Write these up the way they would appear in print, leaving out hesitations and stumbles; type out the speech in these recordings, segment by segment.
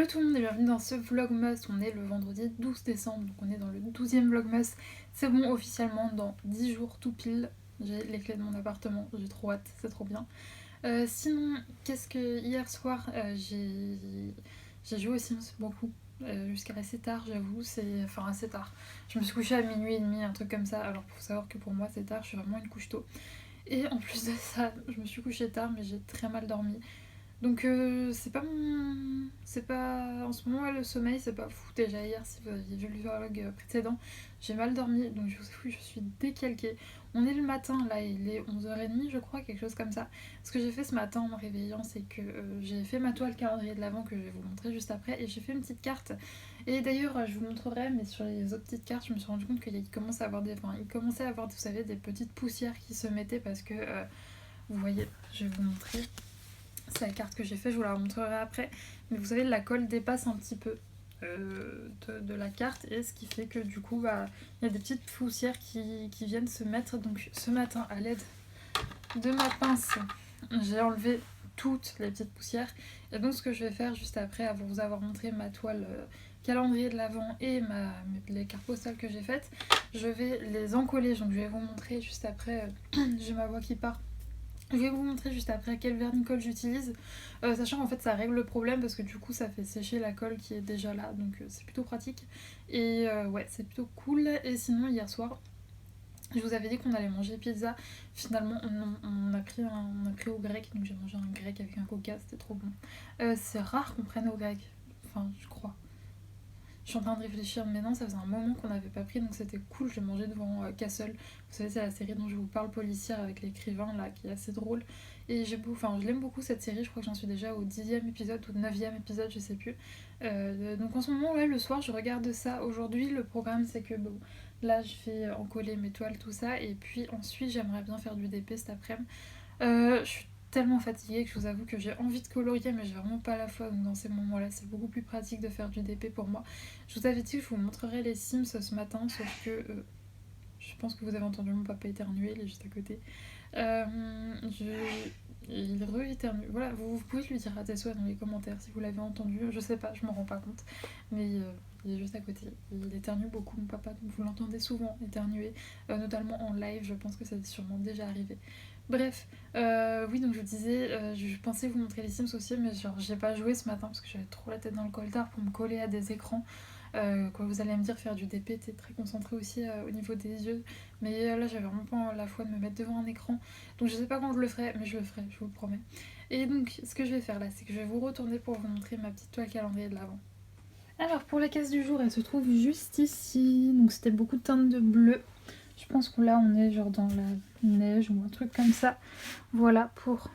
Hello tout le monde et bienvenue dans ce vlogmas. On est le vendredi 12 décembre, donc on est dans le 12e vlogmas. C'est bon, officiellement dans 10 jours tout pile. J'ai les clés de mon appartement, j'ai trop hâte, c'est trop bien. Sinon, qu'est-ce que hier soir j'ai joué aux Sims beaucoup. Jusqu'à assez tard, j'avoue, enfin assez tard. Je me suis couchée à minuit et demi, un truc comme ça. Alors faut savoir que pour moi c'est tard, je suis vraiment une couche tôt. Et en plus de ça, je me suis couchée tard mais j'ai très mal dormi. Donc c'est pas mon... C'est pas... En ce moment, le sommeil, c'est pas fou. Déjà hier, si vous aviez vu le vlog précédent, j'ai mal dormi, donc je suis décalquée. On est le matin, là, il est 11h30, je crois, quelque chose comme ça. Ce que j'ai fait ce matin en me réveillant, c'est que j'ai fait ma toile calendrier de l'Avent que je vais vous montrer juste après, et j'ai fait une petite carte. Et d'ailleurs, je vous montrerai, mais sur les autres petites cartes, je me suis rendu compte qu'il commençait à avoir des... Enfin, il commençait à avoir, vous savez, des petites poussières qui se mettaient parce que... vous voyez, je vais vous montrer. C'est la carte que j'ai fait, je vous la montrerai après. Mais vous savez, la colle dépasse un petit peu de la carte. Et ce qui fait que du coup, il y a des petites poussières qui viennent se mettre. Donc ce matin, à l'aide de ma pince, j'ai enlevé toutes les petites poussières. Et donc ce que je vais faire juste après, avant vous avoir montré ma toile calendrier de l'Avent et les cartes postales que j'ai faites, je vais les encoller. Donc je vais vous montrer juste après, j'ai ma voix qui part. Je vais vous montrer juste après quel vernis-colle j'utilise, sachant qu'en fait ça règle le problème parce que du coup ça fait sécher la colle qui est déjà là, donc c'est plutôt pratique. Et ouais, c'est plutôt cool. Et sinon hier soir, je vous avais dit qu'on allait manger pizza. Finalement on a pris au grec, donc j'ai mangé un grec avec un coca, c'était trop bon. C'est rare qu'on prenne au grec, enfin je crois. Je suis en train de réfléchir, mais non, ça faisait un moment qu'on n'avait pas pris, donc c'était cool. Je mangeais devant Castle. Vous savez, c'est la série dont je vous parle, policière, avec l'écrivain là, qui est assez drôle. Et je l'aime beaucoup cette série. Je crois que j'en suis déjà au 10e épisode ou 9e épisode, je sais plus. Donc en ce moment, ouais, le soir, je regarde ça. Aujourd'hui, le programme, c'est que bon, là, je fais encoller mes toiles, tout ça. Et puis ensuite, j'aimerais bien faire du DP cet après-midi. Je suis tellement fatiguée que je vous avoue que j'ai envie de colorier, mais j'ai vraiment pas la foi. Donc dans ces moments-là, c'est beaucoup plus pratique de faire du DP pour moi. Je vous avais dit que je vous montrerai les Sims ce matin, sauf que je pense que vous avez entendu mon papa éternuer, il est juste à côté. Il re-éternue. Voilà, vous pouvez lui dire à tes souhaits dans les commentaires si vous l'avez entendu. Je sais pas, je m'en rends pas compte. Mais il est juste à côté. Il éternue beaucoup, mon papa, donc vous l'entendez souvent éternuer, notamment en live. Je pense que ça est sûrement déjà arrivé. Bref, oui, donc je vous disais, je pensais vous montrer les Sims aussi, mais genre j'ai pas joué ce matin parce que j'avais trop la tête dans le coltard pour me coller à des écrans. Quand vous allez me dire faire du DP, t'es très concentré aussi au niveau des yeux, mais là j'avais vraiment pas la foi de me mettre devant un écran, donc je sais pas quand je le ferai, mais je le ferai, je vous le promets. Et donc ce que je vais faire là, c'est que je vais vous retourner pour vous montrer ma petite toile calendrier de l'Avent. Alors pour la case du jour, elle se trouve juste ici, donc c'était beaucoup de teintes de bleu. Je pense que là on est genre dans la neige ou un truc comme ça. Voilà pour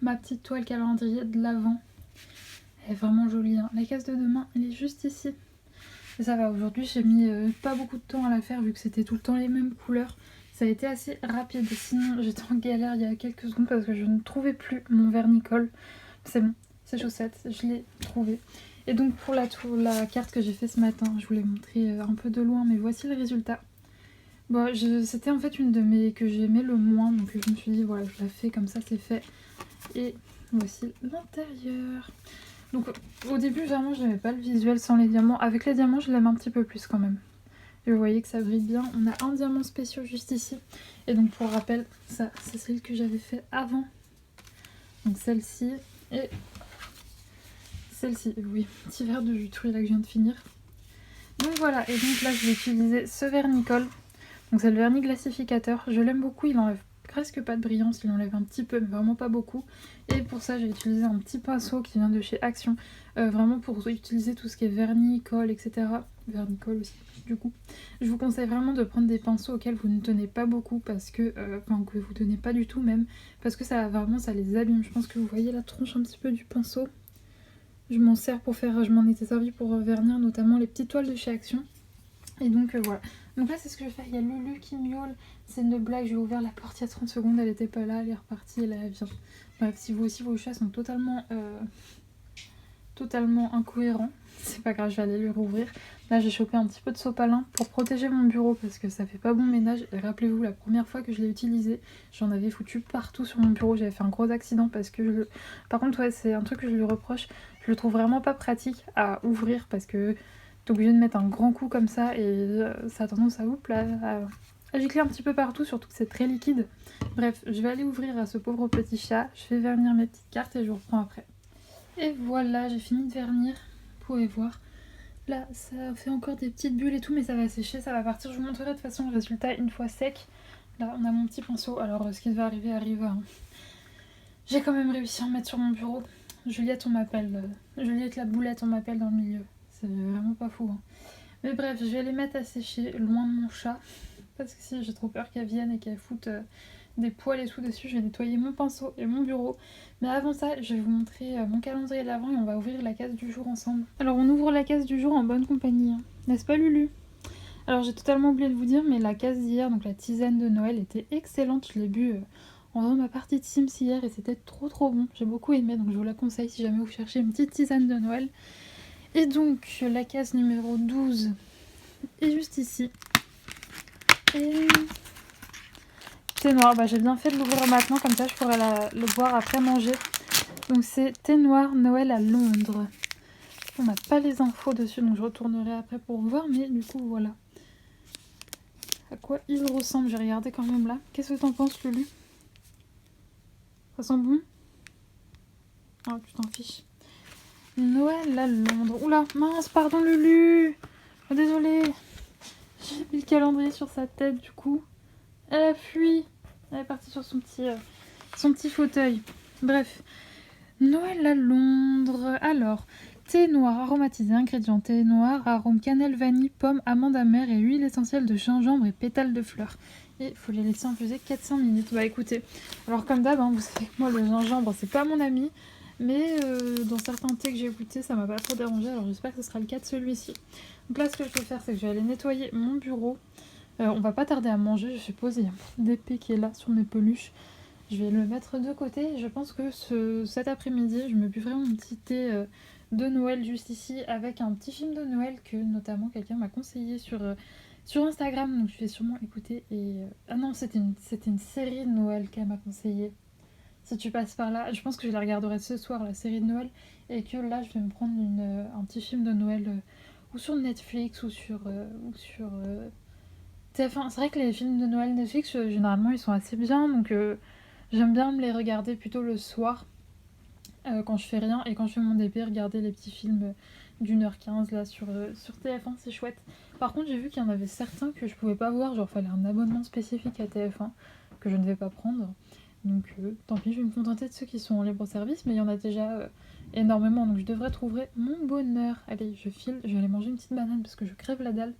ma petite toile calendrier de l'Avent. Elle est vraiment jolie, hein. La case de demain, elle est juste ici. Et ça va, aujourd'hui j'ai mis pas beaucoup de temps à la faire vu que c'était tout le temps les mêmes couleurs. Ça a été assez rapide, sinon j'étais en galère il y a quelques secondes parce que je ne trouvais plus mon vernis-colle. C'est bon, ces chaussettes, je l'ai trouvé. Et donc pour la carte que j'ai fait ce matin, je vous l'ai montré un peu de loin, mais voici le résultat. Bon, c'était en fait une de mes que j'aimais le moins, donc je me suis dit voilà, je la fais comme ça, c'est fait. Et voici l'intérieur. Donc au début vraiment je n'aimais pas le visuel sans les diamants. Avec les diamants je l'aime un petit peu plus quand même. Et vous voyez que ça brille bien. On a un diamant spécial juste ici. Et donc pour rappel, ça c'est celle que j'avais fait avant. Donc celle-ci et celle-ci. Oui, petit verre de jus de fruits là que je viens de finir. Donc voilà, et donc là je vais utiliser ce vernis-colle. Donc c'est le vernis glacificateur. Je l'aime beaucoup, il enlève presque pas de brillance, il enlève un petit peu mais vraiment pas beaucoup. Et pour ça j'ai utilisé un petit pinceau qui vient de chez Action, vraiment pour utiliser tout ce qui est vernis, colle, etc. Vernis colle aussi du coup. Je vous conseille vraiment de prendre des pinceaux auxquels vous ne tenez pas beaucoup parce que, enfin que vous tenez pas du tout même, parce que ça vraiment ça les abîme. Je pense que vous voyez la tronche un petit peu du pinceau. Je m'en sers pour faire, je m'en étais servi pour vernir notamment les petites toiles de chez Action. Et donc voilà. Donc là c'est ce que je vais faire. Il y a Lulu qui miaule. C'est une blague. J'ai ouvert la porte il y a 30 secondes. Elle était pas là. Elle est repartie. Et là elle vient. Bref, si vous aussi vos chats sont totalement totalement incohérent. C'est pas grave, je vais aller lui rouvrir. Là, j'ai chopé un petit peu de sopalin pour protéger mon bureau parce que ça fait pas bon ménage. Et rappelez-vous, la première fois que je l'ai utilisé, j'en avais foutu partout sur mon bureau. J'avais fait un gros accident parce que Par contre, ouais, c'est un truc que je lui reproche. Je le trouve vraiment pas pratique à ouvrir parce que t'es obligé de mettre un grand coup comme ça et ça a tendance à gicler un petit peu partout, surtout que c'est très liquide. Bref, je vais aller ouvrir à ce pauvre petit chat. Je vais vernir mes petites cartes et je vous reprends après. Et voilà, j'ai fini de vernir. Vous pouvez voir. Là, ça fait encore des petites bulles et tout, mais ça va sécher, ça va partir. Je vous montrerai de toute façon le résultat une fois sec. Là, on a mon petit pinceau. Alors, ce qui va arriver arriva. Hein. J'ai quand même réussi à en mettre sur mon bureau. Juliette, on m'appelle. Juliette la boulette, on m'appelle dans le milieu. C'est vraiment pas fou. Hein. Mais bref, je vais les mettre à sécher loin de mon chat. Parce que si j'ai trop peur qu'elle vienne et qu'elle foute des poils et tout dessus, je vais nettoyer mon pinceau et mon bureau. Mais avant ça, je vais vous montrer mon calendrier d'avant et on va ouvrir la case du jour ensemble. Alors on ouvre la case du jour en bonne compagnie, hein. N'est-ce pas Lulu? Alors j'ai totalement oublié de vous dire, mais la case d'hier, donc la tisane de Noël, était excellente. Je l'ai bu en faisant ma partie de Sims hier et c'était trop bon. J'ai beaucoup aimé, donc je vous la conseille si jamais vous cherchez une petite tisane de Noël. Et donc la case numéro 12 est juste ici. Et... thé noir, bah j'ai bien fait de l'ouvrir maintenant, comme ça je pourrais le boire après manger. Donc c'est thé noir Noël à Londres. On n'a pas les infos dessus, donc je retournerai après pour voir, mais du coup voilà. À quoi il ressemble, j'ai regardé quand même là. Qu'est-ce que t'en penses Lulu? Ça sent bon? Ah tu t'en fiches. Noël à Londres. Oula, mince, pardon Lulu. Oh, désolée. J'ai mis le calendrier sur sa tête du coup. Elle a fui. Elle est partie sur son petit fauteuil. Bref. Noël à Londres. Alors, thé noir aromatisé, ingrédients thé noir, arôme cannelle, vanille, pomme, amande amère et huile essentielle de gingembre et pétales de fleurs. Et il faut les laisser infuser 400 minutes. Bah écoutez, alors comme d'hab, hein, vous savez que moi le gingembre c'est pas mon ami, mais dans certains thés que j'ai goûté ça m'a pas trop dérangé, alors j'espère que ce sera le cas de celui-ci. Donc là ce que je vais faire c'est que je vais aller nettoyer mon bureau. On va pas tarder à manger, je suppose, il y a un d'épée qui est là sur mes peluches. Je vais le mettre de côté. Je pense que cet après-midi, je me buvrai mon petit thé de Noël juste ici avec un petit film de Noël que notamment quelqu'un m'a conseillé sur Instagram. Donc je vais sûrement écouter. Ah non, c'était une série de Noël qu'elle m'a conseillé. Si tu passes par là, je pense que je la regarderai ce soir, la série de Noël. Et que là, je vais me prendre un petit film de Noël ou sur Netflix ou sur TF1. C'est vrai que les films de Noël Netflix, généralement, ils sont assez bien. Donc... j'aime bien me les regarder plutôt le soir quand je fais rien et quand je fais mon DP, regarder les petits films d'1h15 là sur TF1, c'est chouette. Par contre, j'ai vu qu'il y en avait certains que je pouvais pas voir, genre fallait un abonnement spécifique à TF1 que je ne vais pas prendre. Donc tant pis, je vais me contenter de ceux qui sont en libre service, mais il y en a déjà énormément, donc je devrais trouver mon bonheur. Allez, je file, je vais aller manger une petite banane parce que je crève la dalle.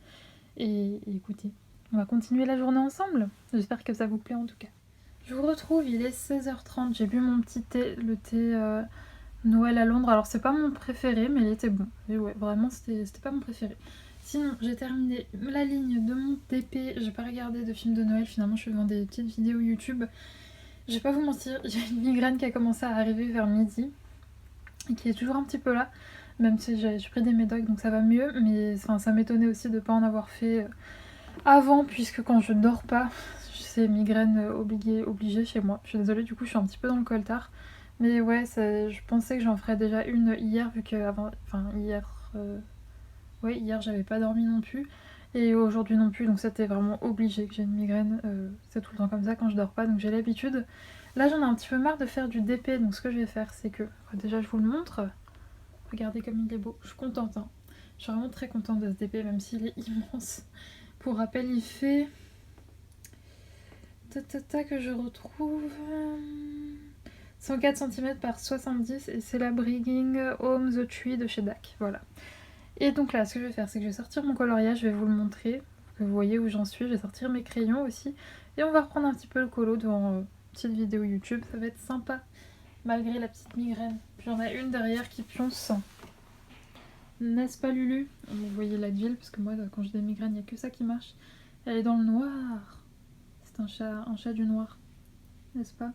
Et écoutez, on va continuer la journée ensemble. J'espère que ça vous plaît en tout cas. Je vous retrouve, il est 16h30, j'ai bu mon petit thé, le thé Noël à Londres. Alors c'est pas mon préféré, mais il était bon. Et ouais, vraiment c'était pas mon préféré. Sinon, j'ai terminé la ligne de mon TP, j'ai pas regardé de film de Noël, finalement je suis devant des petites vidéos YouTube. Je vais pas vous mentir, j'ai une migraine qui a commencé à arriver vers midi, et qui est toujours un petit peu là, même si j'ai pris des médocs donc ça va mieux, mais enfin, ça m'étonnait aussi de pas en avoir fait avant, puisque quand je dors pas, c'est migraine obligée chez moi. Je suis désolée, du coup je suis un petit peu dans le coltard. Mais ouais, je pensais que j'en ferais déjà une hier, vu que hier j'avais pas dormi non plus. Et aujourd'hui non plus, donc c'était vraiment obligé que j'ai une migraine. C'est tout le temps comme ça quand je dors pas, donc j'ai l'habitude. Là j'en ai un petit peu marre de faire du DP, donc ce que je vais faire c'est que... déjà je vous le montre. Regardez comme il est beau, je suis contente. Hein. Je suis vraiment très contente de ce DP, même s'il est immense. Pour rappel, il fait... que je retrouve 104 cm par 70 et c'est la Bringing Home the Tree de chez DAC, voilà. Et donc là, ce que je vais faire, c'est que je vais sortir mon coloriage, je vais vous le montrer, que vous voyez où j'en suis, je vais sortir mes crayons aussi, et on va reprendre un petit peu le colo devant une petite vidéo YouTube, ça va être sympa, malgré la petite migraine. Puis j'en ai une derrière qui pionce, n'est-ce pas Lulu? Vous voyez la d'huile, parce que moi, quand j'ai des migraines, il n'y a que ça qui marche. Elle est dans le noir. C'est un chat du noir, n'est-ce pas?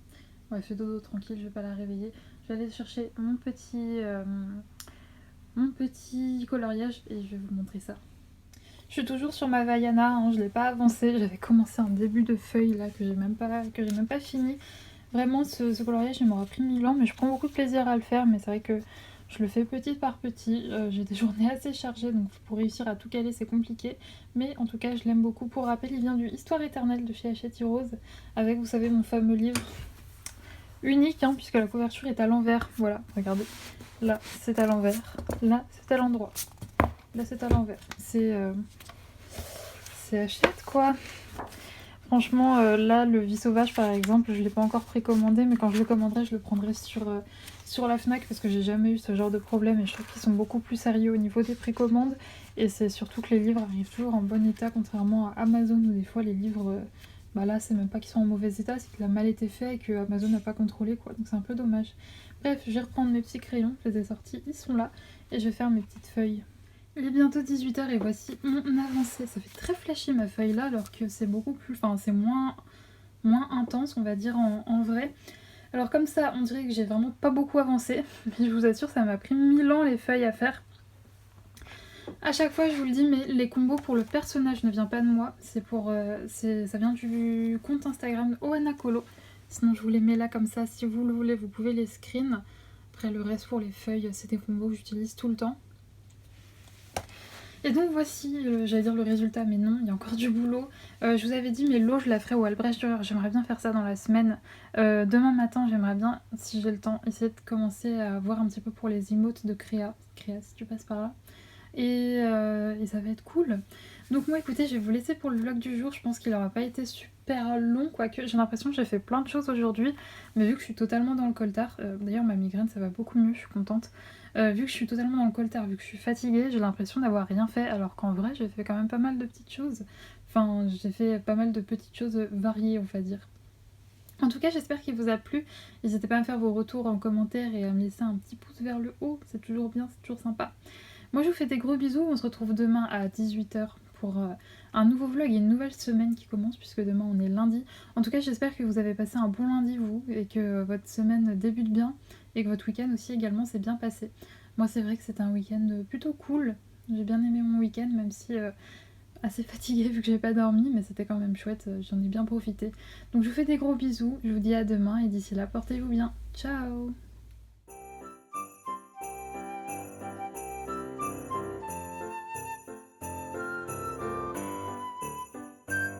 Ouais, elle fait dodo tranquille, je vais pas la réveiller. Je vais aller chercher mon petit mon petit coloriage et je vais vous montrer ça. Je suis toujours sur ma Vaiana, hein, je l'ai pas avancé, j'avais commencé un début de feuille là que j'ai même pas fini. Vraiment ce coloriage il m'aura pris 1000 ans mais je prends beaucoup de plaisir à le faire, mais c'est vrai que je le fais petit par petit, j'ai des journées assez chargées donc pour réussir à tout caler c'est compliqué, mais en tout cas je l'aime beaucoup. Pour rappel, il vient du Histoire éternelle de chez Hachette Rose avec, vous savez, mon fameux livre unique, hein, puisque la couverture est à l'envers. Voilà, regardez, là c'est à l'envers, là c'est à l'endroit, là c'est à l'envers. C'est Hachette quoi. Franchement, là, le Vie sauvage par exemple, je l'ai pas encore précommandé, mais quand je le commanderai, je le prendrai sur la Fnac parce que j'ai jamais eu ce genre de problème et je trouve qu'ils sont beaucoup plus sérieux au niveau des précommandes. Et c'est surtout que les livres arrivent toujours en bon état, contrairement à Amazon où des fois les livres, bah là, c'est même pas qu'ils sont en mauvais état, c'est qu'il a mal été fait et que Amazon n'a pas contrôlé quoi, donc c'est un peu dommage. Bref, je vais reprendre mes petits crayons, je les ai sortis, ils sont là, et je vais faire mes petites feuilles. Il est bientôt 18h et voici mon avancée. Ça fait très flashy ma feuille là, alors que c'est beaucoup plus... Enfin, c'est moins intense, on va dire, en vrai. Alors comme ça, on dirait que j'ai vraiment pas beaucoup avancé, mais je vous assure, ça m'a pris 1000 ans les feuilles à faire. À chaque fois, je vous le dis, mais les combos pour le personnage ne viennent pas de moi. Ça vient du compte Instagram Oana Colo. Sinon, je vous les mets là comme ça. Si vous le voulez, vous pouvez les screen. Après, le reste pour les feuilles, c'est des combos que j'utilise tout le temps. Et donc voici, j'allais dire le résultat, mais non, il y a encore du boulot. Je vous avais dit, mais l'eau, je la ferai au Albrecht Dürer. J'aimerais bien faire ça dans la semaine. Demain matin, j'aimerais bien, si j'ai le temps, essayer de commencer à voir un petit peu pour les emotes de Créa. Créa, si tu passes par là. Et ça va être cool. Donc moi, écoutez, je vais vous laisser pour le vlog du jour. Je pense qu'il n'aura pas été super long, quoique j'ai l'impression que j'ai fait plein de choses aujourd'hui. Mais vu que je suis totalement dans le coltard, d'ailleurs ma migraine ça va beaucoup mieux, je suis contente. Vu que je suis totalement dans le coltard, vu que je suis fatiguée, j'ai l'impression d'avoir rien fait, alors qu'en vrai j'ai fait quand même pas mal de petites choses. Enfin, j'ai fait pas mal de petites choses variées, on va dire. En tout cas, j'espère qu'il vous a plu. N'hésitez pas à me faire vos retours en commentaire et à me laisser un petit pouce vers le haut, c'est toujours bien, c'est toujours sympa. Moi je vous fais des gros bisous, on se retrouve demain à 18h pour un nouveau vlog et une nouvelle semaine qui commence, puisque demain on est lundi. En tout cas, j'espère que vous avez passé un bon lundi vous, et que votre semaine débute bien, et que votre week-end aussi également s'est bien passé. Moi c'est vrai que c'était un week-end plutôt cool, j'ai bien aimé mon week-end, même si assez fatiguée vu que j'ai pas dormi, mais c'était quand même chouette, j'en ai bien profité. Donc je vous fais des gros bisous, je vous dis à demain, et d'ici là portez-vous bien, ciao.